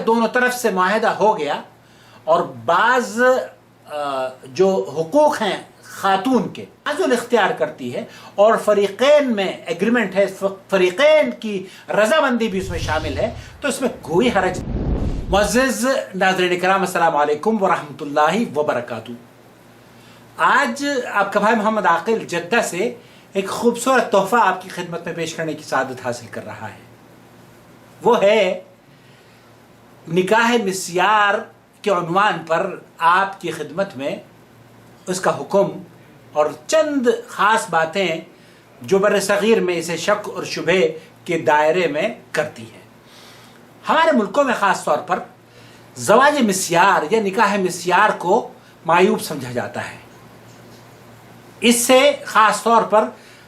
دونوں طرف سے معاہدہ ہو گیا اور بعض جو حقوق ہیں خاتون کے تعزل اختیار کرتی ہے اور فریقین میں ایگریمنٹ ہے، فریقین کی رضامندی بھی اس میں شامل ہے، تو اس میں کوئی حرج نہیں۔ معزز ناظرین کرام، السلام علیکم ورحمۃ اللہ وبرکاتہ۔ آج آپ کا بھائی محمد عاقل جدہ سے ایک خوبصورت تحفہ آپ کی خدمت میں پیش کرنے کی سعادت حاصل کر رہا ہے۔ وہ ہے نکاح مسیار کے عنوان پر آپ کی خدمت میں اس کا حکم اور چند خاص باتیں جو بر صغیر میں اسے شک اور شبہ کے دائرے میں کرتی ہیں۔ ہمارے ملکوں میں خاص طور پر زواج مسیار یا نکاح مسیار کو معیوب سمجھا جاتا ہے۔ اس سے خاص طور پر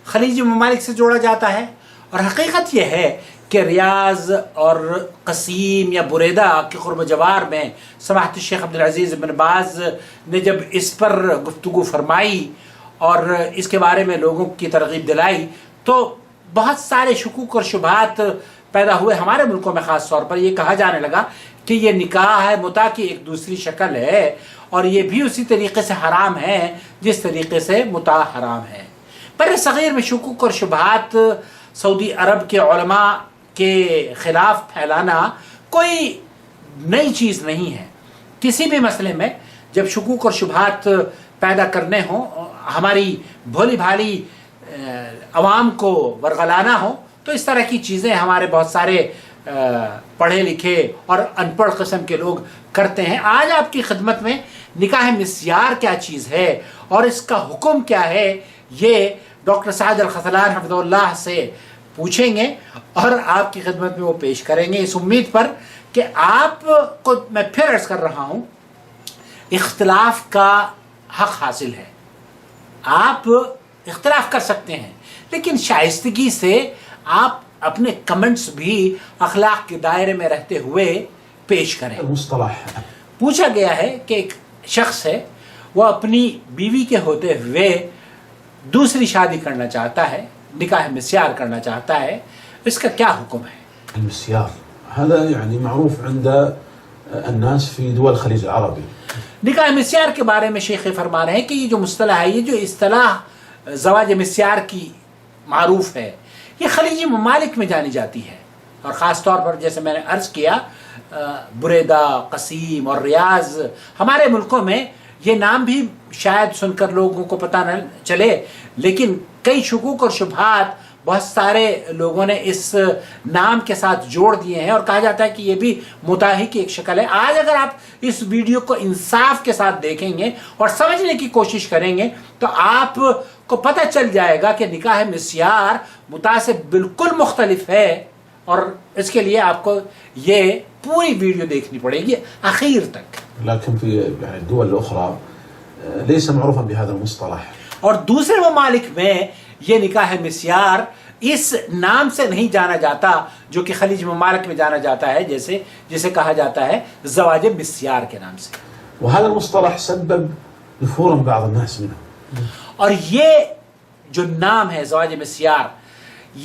خلیجی ممالک سے جوڑا جاتا ہے، اور حقیقت یہ ہے کہ ریاض اور قصیم یا بریدہ کے قرب و جوار میں سماحت الشیخ عبدالعزیز بن باز نے جب اس پر گفتگو فرمائی اور اس کے بارے میں لوگوں کی ترغیب دلائی تو بہت سارے شکوک اور شبہات پیدا ہوئے۔ ہمارے ملکوں میں خاص طور پر یہ کہا جانے لگا کہ یہ نکاح ہے متع کی ایک دوسری شکل ہے، اور یہ بھی اسی طریقے سے حرام ہے جس طریقے سے متع حرام ہے۔ بر صغیر میں شکوک اور شبہات سعودی عرب کے علماء کے خلاف پھیلانا کوئی نئی چیز نہیں ہے۔ کسی بھی مسئلے میں جب شکوک اور شبہات پیدا کرنے ہوں، ہماری بھولی بھالی عوام کو ورغلانا ہو، تو اس طرح کی چیزیں ہمارے بہت سارے پڑھے لکھے اور ان پڑھ قسم کے لوگ کرتے ہیں۔ آج آپ کی خدمت میں نکاح مسیار کیا چیز ہے اور اس کا حکم کیا ہے، یہ ڈاکٹر سعد الخذلان حفظہ اللہ سے پوچھیں گے اور آپ کی خدمت میں وہ پیش کریں گے، اس امید پر کہ آپ کو میں پھر عرض کر رہا ہوں، اختلاف کا حق حاصل ہے۔ آپ اختلاف کر سکتے ہیں، لیکن شائستگی سے آپ اپنے کمنٹس بھی اخلاق کے دائرے میں رہتے ہوئے پیش کریں۔ پوچھا گیا ہے کہ ایک شخص ہے، وہ اپنی بیوی کے ہوتے ہوئے دوسری شادی کرنا چاہتا ہے، نکاح مسیار کرنا چاہتا ہے، اس کا کیا حکم ہے؟ المسيار هذا يعني معروف عند الناس في دول الخليج العربي۔ نکاح مسیار کے بارے میں شیخ فرما رہے ہیں کہ یہ جو مصطلح ہے، یہ جو اصطلاح زواج مسیار کی معروف ہے، یہ خلیجی ممالک میں جانی جاتی ہے، اور خاص طور پر جیسے میں نے عرض کیا بریدہ، قصیم اور ریاض، ہمارے ملکوں میں یہ نام بھی شاید سن کر لوگوں کو پتہ نہ چلے، لیکن کئی شکوک اور شبہات بہت سارے لوگوں نے اس نام کے ساتھ جوڑ دیے ہیں، اور کہا جاتا ہے کہ یہ بھی متع کی ایک شکل ہے۔ آج اگر آپ اس ویڈیو کو انصاف کے ساتھ دیکھیں گے اور سمجھنے کی کوشش کریں گے تو آپ کو پتہ چل جائے گا کہ نکاح مسیار متع سے بالکل مختلف ہے، اور اس کے لیے آپ کو یہ پوری ویڈیو دیکھنی پڑے گی آخر تک۔ لكن في الدول الأخرى ليس معروفا بهذا المصطلح۔ اور دوسرے ممالک میں یہ نکاح مسیار اس نام سے نہیں جانا جاتا جو کہ خلیج ممالک میں جانا جاتا ہے، جسے کہا جاتا ہے زواج مسیار کے نام سے۔ وهذا المصطلح سبب نفورا بعض الناس منه۔ اور یہ جو نام ہے زواج مسیار،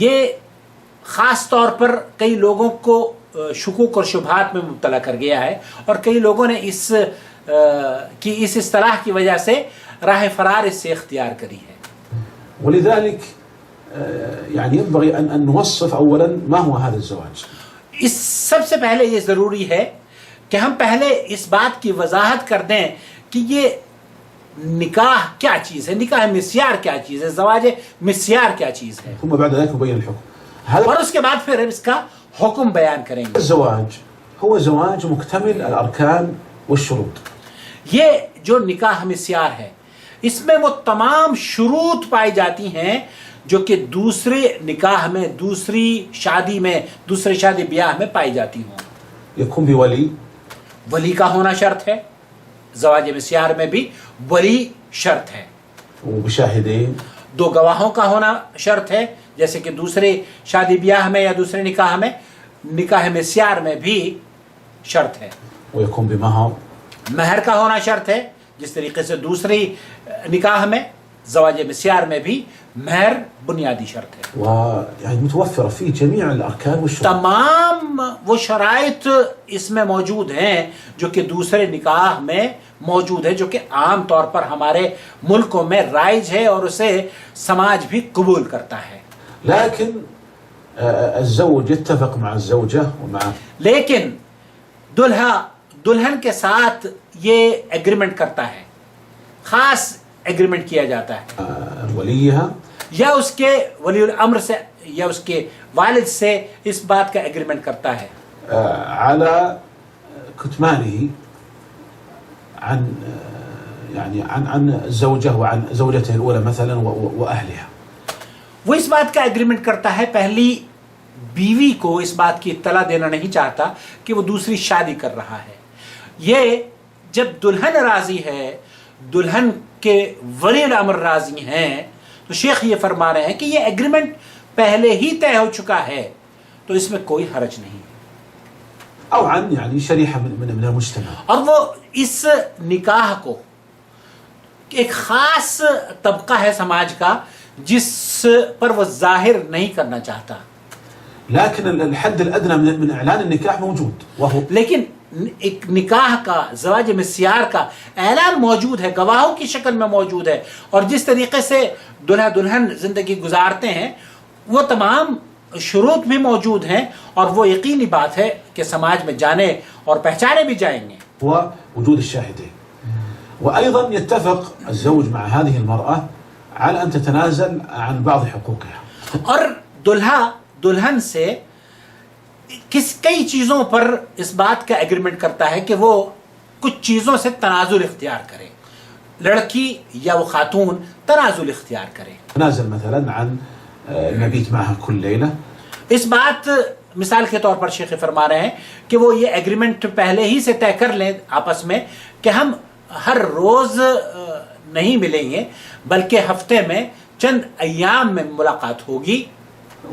یہ خاص طور پر کئی لوگوں کو شکوک اور شبہات میں مبتلا کر گیا ہے، اور کئی لوگوں نے اس اصطلاح کی وجہ سے راہ فرار اس سے اختیار کری ہے۔ ولذلك يعني ينبغي أن نوصف أولا ما هو هذا الزواج۔ اس سب سے پہلے یہ ضروری ہے کہ ہم پہلے اس بات کی وضاحت کر دیں کہ یہ نکاح کیا چیز ہے، نکاح مسیار کیا چیز ہے، زواج مسیار کیا چیز ہے، ثم بعد ذلك نبين الحكم۔ اور اس کے بعد پھر اس کا حکم بیان کریں گے۔ الزواج هو زواج مكتمل الأركان والشروط۔ یہ جو نکاح مسیار ہے، اس میں وہ تمام شروط پائی جاتی ہیں جو کہ دوسرے نکاح میں، دوسری شادی میں، دوسرے شادی بیاہ میں پائی جاتی ہوں۔ يكون بولي، ولی کا ہونا شرط ہے، زواج مسیار میں بھی ولی شرط ہے۔ وبشاهدين، دو گواہوں کا ہونا شرط ہے، جیسے کہ دوسرے شادی بیاہ میں یا دوسرے نکاح میں، نکاح مسیار میں بھی شرط ہے۔ ويكون بمهر، مہر کا ہونا شرط ہے، جس طریقے سے دوسری نکاح میں زواج مسیار میں بھی مہر بنیادی شرط ہے. ويعني متوفرة فيه جميع الأركان والشروط. تمام وہ شرائط اس میں موجود ہیں جو کہ دوسرے نکاح میں موجود ہے، جو کہ عام طور پر ہمارے ملکوں میں رائج ہے اور اسے سماج بھی قبول کرتا ہے. لكن الزوج يتفق مع الزوجة ومع لیکن دلہن کے ساتھ یہ ایگریمنٹ کرتا ہے، خاص ایگریمنٹ کیا جاتا ہے وليها یا اس کے ولی الامر سے یا اس کے والد سے اس بات کا ایگریمنٹ کرتا ہے على كتمانه عن يعني عن الزوجة وعن زوجته الأولى مثلا وأهلها. وہ اس بات کا ایگریمنٹ کرتا ہے، پہلی بیوی کو اس بات کی اطلاع دینا نہیں چاہتا کہ وہ دوسری شادی کر رہا ہے. یہ جب دلہن راضی ہے، دلہن کے ولی الامر راضی ہیں، تو شیخ یہ فرما رہے ہیں کہ یہ ایگریمنٹ پہلے ہی طے ہو چکا ہے تو اس میں کوئی حرج نہیں. أو عن يعني شريحة من المجتمع. اور وہ اس نکاح کو ایک خاص طبقہ ہے سماج کا جس پر وہ ظاہر نہیں کرنا چاہتا. لكن الحد الأدنى من إعلان النكاح موجود وهو لیکن ایک نکاح کا، زواج مسیار کا اعلان موجود ہے، گواہوں کی شکل میں موجود ہے، اور جس طریقے سے دلہا دلہن زندگی گزارتے ہیں وہ تمام شروط بھی موجود ہیں، اور وہ یقینی بات ہے کہ سماج میں جانے اور پہچانے بھی جائیں گے. هو وجود الشاهدين. وأيضا يتفق الزوج مع هذه المرأة على أن تتنازل عن بعض حقوقها. اور دلہا دلہن سے کئی چیزوں پر اس بات کا ایگریمنٹ کرتا ہے کہ وہ کچھ چیزوں سے تنازل اختیار کرے، لڑکی یا وہ خاتون تنازل اختیار کرے. تنازل مثلا عن المبيت معها كل ليلة. اس بات مثال کے طور پر شیخ فرما رہے ہیں کہ وہ یہ ایگریمنٹ پہلے ہی سے طے کر لیں آپس میں کہ ہم ہر روز نہیں ملیں گے بلکہ ہفتے میں چند ایام میں ملاقات ہوگی.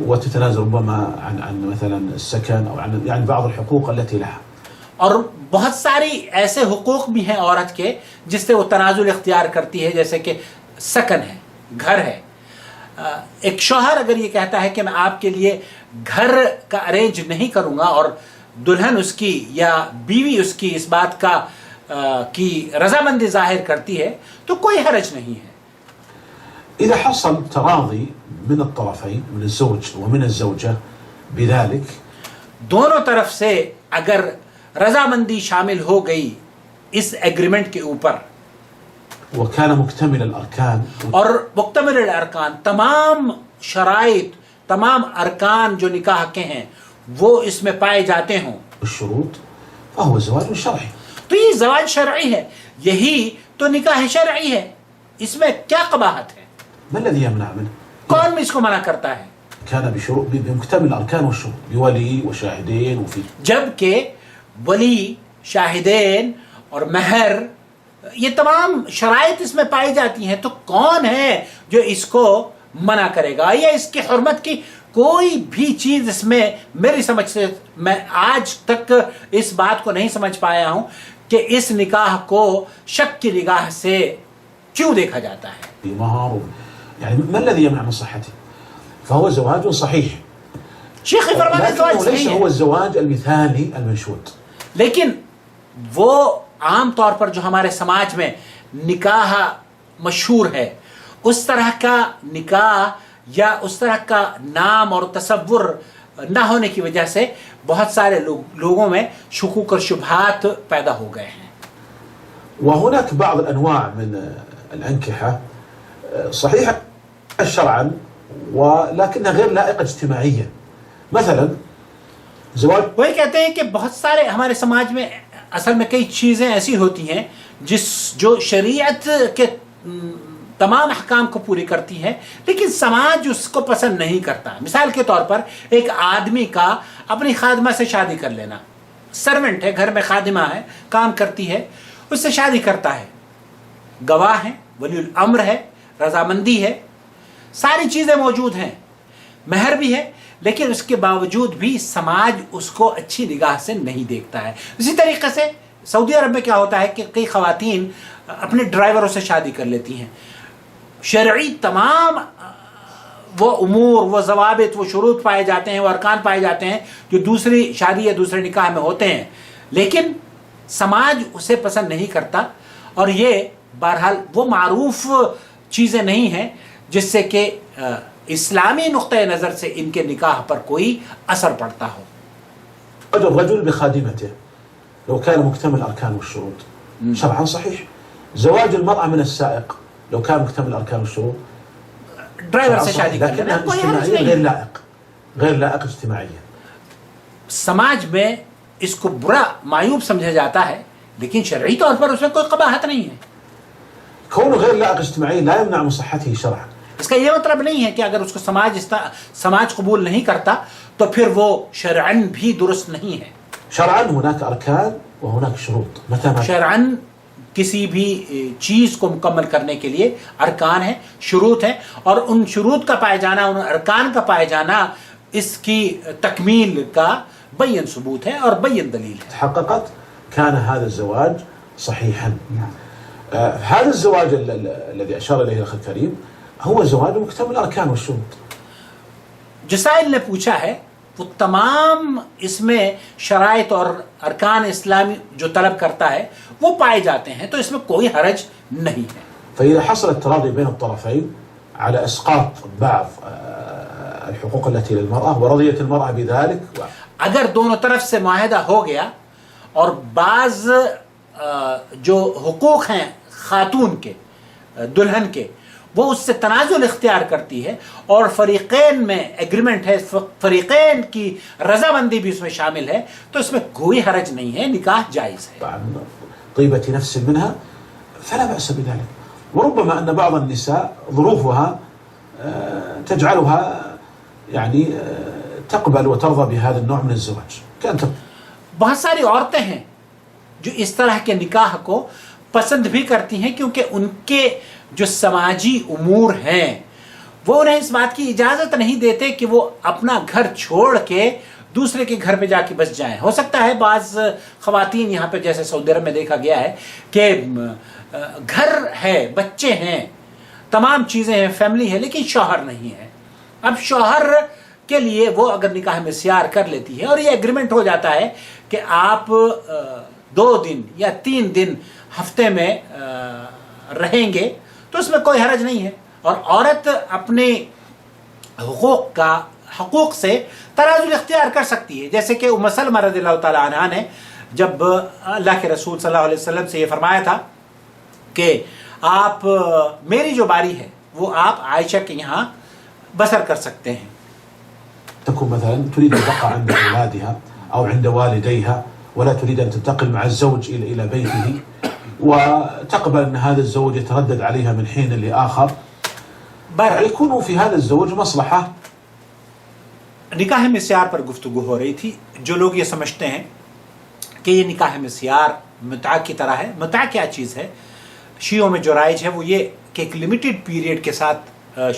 وتتنازل ربما عن مثلا السكن او عن يعني بعض الحقوق التي لها. اور بہت ساری ایسے حقوق بھی ہیں عورت کے جس سے وہ تنازل اختیار کرتی ہے، جیسے کہ سکن ہے، گھر ہے. ایک شوہر اگر یہ کہتا ہے کہ میں آپ کے لیے گھر کا ارینج نہیں کروں گا اور دلہن اس کی یا بیوی اس کی اس بات کا کی رضامندی ظاہر کرتی ہے تو کوئی حرج نہیں ہے. إذا حصل تراضي من الطرفين من الزوج ومن الزوجة بذلك، دونوں طرف سے اگر رضامندی شامل ہو گئی اس ایگریمنٹ کے اوپر وكان مكتمل الأركان اور مکتمل الارکان، تمام شرائط تمام ارکان جو نکاح کے ہیں وہ اس میں پائے جاتے ہوں، الشروط، فهو زواج شرعي. تو یہ زواج شرعی ہے، یہی تو نکاح شرعی ہے. اس میں کیا قباحت ہے؟ ما الذي يمنع منه؟ کون اس کو منع کرتا ہے؟ كان بشروط بمكتمل الأركان والشروط بولي وشاهدين وفي. جبکہ ولی، شاہدین اور مہر یہ تمام شرائط اس میں پائی جاتی ہیں، تو کون ہے جو اس کو منع کرے گا؟ یا اس کی حرمت کی کوئی بھی چیز اس میں میری سمجھ سے میں آج تک اس بات کو نہیں سمجھ پایا ہوں کہ اس نکاح کو شک کی نگاہ سے کیوں دیکھا جاتا ہے. مہر يعني ما الذي يمنع من صحته؟ فهو زواج صحيح. شیخ فرماتے ہیں زواج ليس صحیح هو ہے، الزواج المثالي المنشود. لیکن وہ عام طور پر جو ہمارے سماج میں نکاح مشہور ہے اس طرح کا نکاح یا اس طرح کا نام اور تصور نہ ہونے کی وجہ سے بہت سارے لوگوں میں شکوک اور شبہات پیدا ہو گئے ہیں. وهناك بعض الأنواع من الأنكحة صحيحة شرعا ولكنها غير لائقة اجتماعيا. مثلا زواج، وہی کہتے ہیں کہ بہت سارے ہمارے سماج میں اصل میں کئی چیزیں ایسی ہوتی ہیں جو شریعت کے تمام احکام کو پوری کرتی ہیں لیکن سماج اس کو پسند نہیں کرتا. مثال کے طور پر ایک آدمی کا اپنی خادمہ سے شادی کر لینا، سرونٹ ہے، گھر میں خادمہ ہے، کام کرتی ہے، اس سے شادی کرتا ہے، گواہ ہیں، ولی الامر ہے، رضامندی ہے، ساری چیزیں موجود ہیں، مہر بھی ہے، لیکن اس کے باوجود بھی سماج اس کو اچھی نگاہ سے نہیں دیکھتا ہے. اسی طریقے سے سعودی عرب میں کیا ہوتا ہے کہ کئی خواتین اپنے ڈرائیوروں سے شادی کر لیتی ہیں. شرعی تمام وہ امور، وہ ضوابط، وہ شروط پائے جاتے ہیں، وہ ارکان پائے جاتے ہیں جو دوسری شادی یا دوسرے نکاح میں ہوتے ہیں، لیکن سماج اسے پسند نہیں کرتا، اور یہ بہرحال وہ معروف چیزیں نہیں ہیں جس سے کہ اسلامی نقطۂ نظر سے ان کے نکاح پر کوئی اثر پڑتا ہو. الرجل بخادمته لو كان مكتمل الأركان والشروط شرعا صحيح. زواج المرأة من السائق لو كان مكتمل الأركان والشروط ڈرائیور سے شادی کر لینا لكنها کوئی حرج اجتماعيا نہیں غير ہے. لائق، غير لائق اجتماعيا. سماج میں اس کو برا معیوب سمجھا جاتا ہے، لیکن شرعی طور پر اس میں کوئی قباحت نہیں ہے. كونه غير لائق اجتماعيا لا يمنع من صحته شرعا. اس کا یہ مطلب نہیں ہے کہ اگر اس کو سماج قبول نہیں کرتا تو پھر وہ شرعاً بھی درست نہیں ہے. شرعا هناك أركان وهناك شروط. متى ما شرعاً کسی بھی چیز کو مکمل کرنے کے لیے ارکان ہیں، شروط ہیں، اور ان شروط کا پائے جانا، ان ارکان کا پائے جانا اس کی تکمیل کا بین ثبوت ہے اور بین دلیل ہے. تحققت كان هذا الزواج صحيحا. هذا الزواج الذي أشار إليه الأخ الكريم هو زواج مكتمل الأركان والشروط. جو سائل نے پوچھا ہے وہ تمام اس میں شرائط اور ارکان اسلامی جو طلب کرتا ہے وہ پائے جاتے ہیں، تو اس میں کوئی حرج نہیں ہے. فإذا حصل التراضي بين الطرفين على إسقاط بعض الحقوق التي للمرأة ورضيت المرأة بذلك، اگر دونوں طرف سے معاہدہ ہو گیا اور بعض جو حقوق ہیں خاتون کے، دلہن کے، وہ اس سے تنازل اختیار کرتی ہے اور فریقین میں ایگریمنٹ ہے، فریقین کی رضامندی بھی اس میں شامل ہے، تو اس میں کوئی حرج نہیں ہے، نکاح جائز ہے. طيبة نفس منها فلا بأس بذلك. وربما أن بعض النساء ظروفها تجعلها يعني تقبل وترضى بهذا النوع من الزواج. بہت ساری عورتیں ہیں جو اس طرح کے نکاح کو پسند بھی کرتی ہیں، کیونکہ ان کے جو سماجی امور ہیں وہ انہیں اس بات کی اجازت نہیں دیتے کہ وہ اپنا گھر چھوڑ کے دوسرے کے گھر پہ جا کے بس جائیں. ہو سکتا ہے بعض خواتین یہاں پہ جیسے سعودی عرب میں دیکھا گیا ہے کہ گھر ہے، بچے ہیں، تمام چیزیں ہیں، فیملی ہے، لیکن شوہر نہیں ہے. اب شوہر کے لیے وہ اگر نکاح میں سیار کر لیتی ہے اور یہ ایگریمنٹ ہو جاتا ہے کہ آپ 2 دن یا 3 دن ہفتے میں رہیں گے، تو اس میں کوئی حرج نہیں ہے. اور عورت اپنے حقوق سے تنازل اختیار کر سکتی ہے، جیسے کہ ام سلمہ رضی اللہ تعالی عنہا نے جب اللہ کے رسول صلی اللہ علیہ وسلم سے یہ فرمایا تھا کہ آپ میری جو باری ہے وہ آپ عائشہ کے یہاں بسر کر سکتے ہیں. تكون مثلا تريد أن تبقى عند أولادها أو عند والديها ولا تريد أن تنتقل مع الزوج إلى بيته، وتقبل أن هذا الزوج يتردد عليها من حين لآخر، يكون في هذا الزوج مصلحة. نکاح مسیار پر گفتگو ہو رہی تھی. جو لوگ یہ سمجھتے ہیں کہ یہ نکاح مسیار متعہ کی طرح ہے، متعہ کیا چیز ہے؟ شیعوں میں جو رائج ہے وہ یہ کہ ایک لمیٹڈ پیریڈ کے ساتھ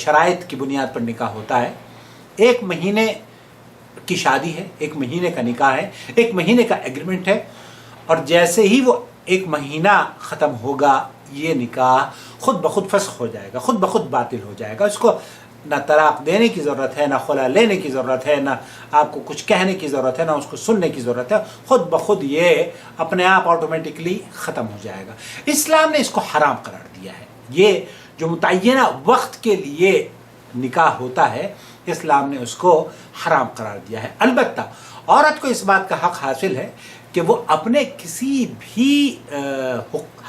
شرائط کی بنیاد پر نکاح ہوتا ہے. 1 مہینے کی شادی ہے، 1 مہینے کا نکاح ہے، 1 مہینے کا ایگریمنٹ ہے، اور جیسے ہی وہ 1 مہینہ ختم ہوگا یہ نکاح خود بخود فسخ ہو جائے گا، خود بخود باطل ہو جائے گا. اس کو نہ طلاق دینے کی ضرورت ہے، نہ خلا لینے کی ضرورت ہے، نہ آپ کو کچھ کہنے کی ضرورت ہے، نہ اس کو سننے کی ضرورت ہے. خود بخود یہ اپنے آپ آٹومیٹکلی ختم ہو جائے گا. اسلام نے اس کو حرام قرار دیا ہے. یہ جو متعینہ وقت کے لیے نکاح ہوتا ہے اسلام نے اس کو حرام قرار دیا ہے. البتہ عورت کو اس بات کا حق حاصل ہے کہ وہ اپنے کسی بھی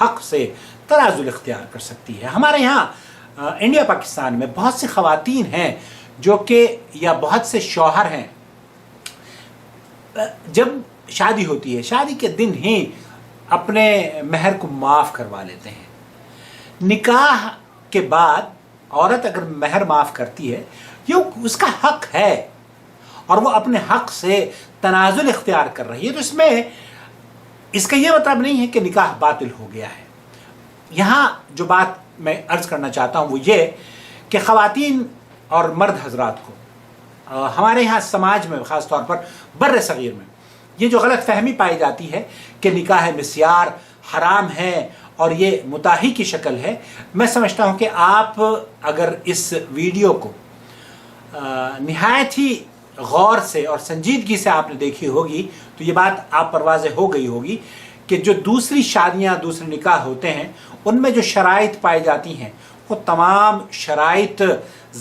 حق سے تنازل اختیار کر سکتی ہے. ہمارے یہاں انڈیا پاکستان میں بہت سی خواتین ہیں جو کہ یا بہت سے شوہر ہیں جب شادی ہوتی ہے شادی کے دن ہی اپنے مہر کو معاف کروا لیتے ہیں. نکاح کے بعد عورت اگر مہر معاف کرتی ہے یہ اس کا حق ہے اور وہ اپنے حق سے تنازل اختیار کر رہی ہے، تو اس میں اس کا یہ مطلب نہیں ہے کہ نکاح باطل ہو گیا ہے. یہاں جو بات میں عرض کرنا چاہتا ہوں وہ یہ کہ خواتین اور مرد حضرات کو ہمارے یہاں سماج میں خاص طور پر بر صغیر میں یہ جو غلط فہمی پائی جاتی ہے کہ نکاح مسیار حرام ہے اور یہ متاحی کی شکل ہے. میں سمجھتا ہوں کہ آپ اگر اس ویڈیو کو نہایت ہی غور سے اور سنجیدگی سے آپ نے دیکھی ہوگی تو یہ بات آپ پر واضح ہو گئی ہوگی کہ جو دوسری شادیاں دوسرے نکاح ہوتے ہیں ان میں جو شرائط پائی جاتی ہیں وہ تمام شرائط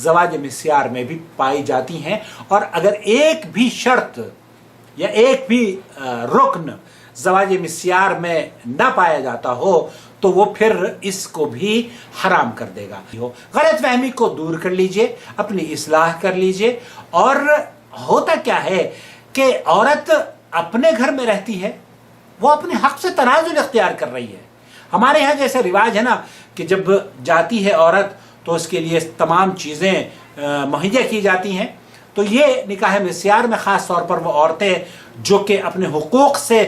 زواج مسیار میں بھی پائی جاتی ہیں. اور اگر ایک بھی شرط یا ایک بھی رکن زواج مسیار میں نہ پایا جاتا ہو تو وہ پھر اس کو بھی حرام کر دے گا. غلط فہمی کو دور کر لیجئے, اپنی اصلاح کر لیجئے. اور ہوتا کیا ہے کہ عورت اپنے گھر میں رہتی ہے, وہ اپنے حق سے تنازل اختیار کر رہی ہے. ہمارے ہاں جیسے رواج ہے نا کہ جب جاتی ہے عورت تو اس کے لیے تمام چیزیں مہیا کی جاتی ہیں. تو یہ نکاح مسیار میں خاص طور پر وہ عورتیں جو کہ اپنے حقوق سے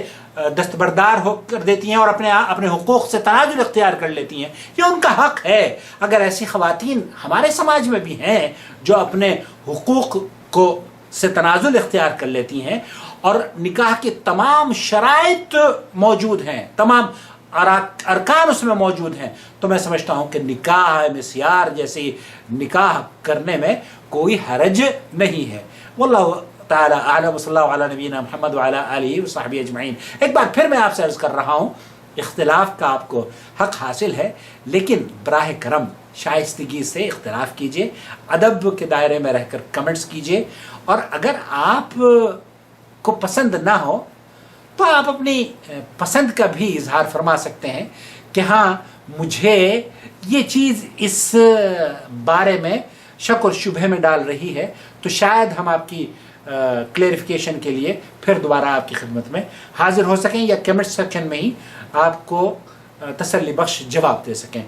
دستبردار ہو کر دیتی ہیں اور اپنے حقوق سے تنازل اختیار کر لیتی ہیں, یہ ان کا حق ہے. اگر ایسی خواتین ہمارے سماج میں بھی ہیں جو اپنے حقوق کو سے تنازل اختیار کر لیتی ہیں اور نکاح کے تمام شرائط موجود ہیں, تمام ارکان اس میں موجود ہیں, تو میں سمجھتا ہوں کہ نکاح مسیار جیسی نکاح کرنے میں کوئی حرج نہیں ہے. واللہ تعالی اعلم. صلی اللہ علی نبینا محمد وعلی آلہ وصحبہ اجمعین. ایک بار پھر میں آپ سے عرض کر رہا ہوں, اختلاف کا آپ کو حق حاصل ہے, لیکن براہ کرم شائستگی سے اختلاف کیجئے, ادب کے دائرے میں رہ کر کمنٹس کیجئے. اور اگر آپ کو پسند نہ ہو تو آپ اپنی پسند کا بھی اظہار فرما سکتے ہیں کہ ہاں مجھے یہ چیز اس بارے میں شک اور شبہ میں ڈال رہی ہے, تو شاید ہم آپ کی کلیریفیکیشن کے لیے پھر دوبارہ آپ کی خدمت میں حاضر ہو سکیں یا کمنٹ سیکشن میں ہی آپ کو تسلی بخش جواب دے سکیں.